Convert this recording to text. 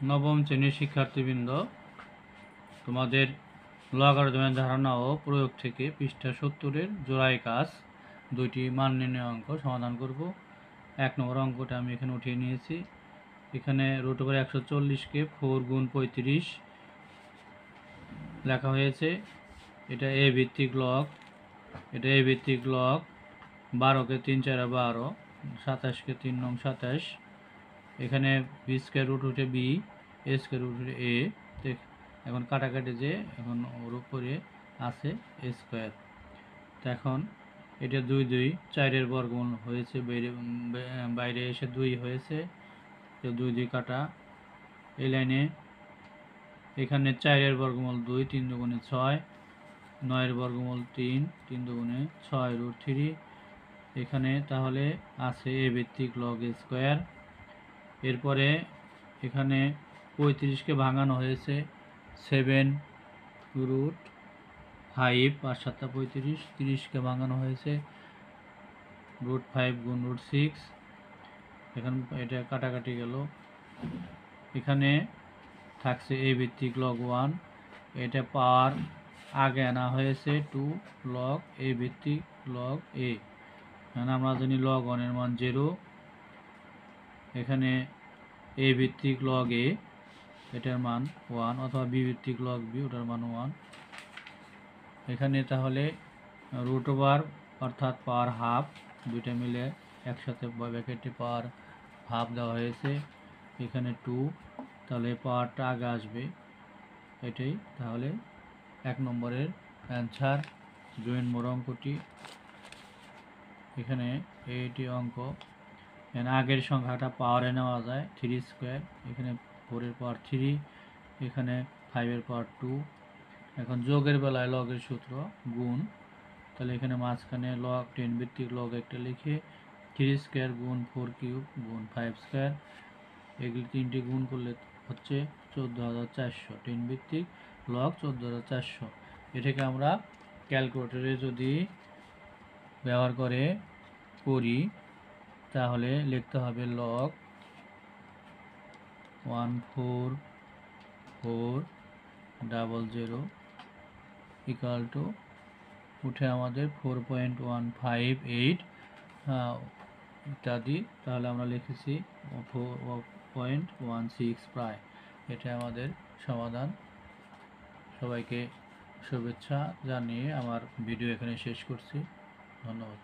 নবম শ্রেণীর শিক্ষার্থীবৃন্দ, তোমাদের লগারিদমের ধারণা ও প্রয়োগ থেকে পৃষ্ঠা 70-এর জোড়ায় কাজ দুইটি মান নির্ণয় অঙ্ক সমাধান করব। 1 নম্বর অঙ্কটা আমি এখানে উঠিয়ে নিয়েছি। এখানে √140-কে 4 গুণ 35 লেখা হয়েছে। এটা এ ভিত্তিক লগ, 12-কে 3 4 12, 27-কে 3 9 27। এখানে বি স্কয়ার রুট উঠে বি, এ স্কয়ার রুট উঠে এ। এখন কাটাকাটি যে এখন ওর উপরে আছে এ স্কয়ার। তো এখন এটা 2 2 4-এর বর্গমূল হয়েছে, বাইরে এসে 2 হয়েছে। তো 2 2 কাটা। এই লাইনে এখানে 4-এর বর্গমূল 2, 3 দুগুণে 6, 9-এর বর্গমূল 3, 3 দুগুণে 6 √3। এখানে তাহলে আছে এ ভিত্তিক লগ এ স্কয়ার। এরপরে এখানে 35-কে ভাঙানো হয়েছে 7 √5, 5 7 35, 30-কে ভাঙানো হয়েছে √5 গুণ √6। এখন এটা কাটাকাটি গেল। এখানে থাকছে এ ভিত্তিক লগ 1, এটা পাওয়ার আগে আনা হয়েছে 2 লগ এ ভিত্তিক লগ এ। এখানে আমরা জানি লগ 1-এর মান 0। এখানে এ ভিত্তিক লগ এ, এটার মান 1, অথবা বি ভিত্তিক লগ বি, ওটার মান 1। এখানে তাহলে রুট ওভার অর্থাৎ পাওয়ার হাফ, দুইটা মিলে একসাথে ব্র্যাকেটে পাওয়ার হাফ দেওয়া হয়েছে। এখানে 2, তাহলে পাওয়ারটা আগে আসবে, এটাই তাহলে 1 নম্বরের অ্যান্সার। 2 নম্বর অঙ্কটি এখানে এইটি অঙ্ক। এখানে আগের সংখ্যাটা পাওয়ারে নেওয়া যায় 3 স্কয়ার, এখানে 4-এর পাওয়ার 3, এখানে 5-এর পাওয়ার 2। এখন যোগের বেলায় লগের সূত্র গুণ, তাহলে এখানে মাঝখানে লগ 10 ভিত্তিক লগ একটা লিখে 3 স্কয়ার গুণ 4 কিউব গুণ 5 স্কয়ার, এগুলি তিনটি গুণ করলে হচ্ছে 14400। 10 ভিত্তিক লগ 14400। এটাকে আমরা ক্যালকুলেটরে যদি ব্যবহার করি তাহলে লিখতে হবে লগ 14400 ইকুয়াল টু উঠে আমাদের 4.158 ইত্যাদি। তাহলে আমরা লিখেছি 4.16 প্রায়। এটা আমাদের সমাধান। সবাইকে শুভেচ্ছা জানিয়ে আমার ভিডিও এখানে শেষ করছি। ধন্যবাদ।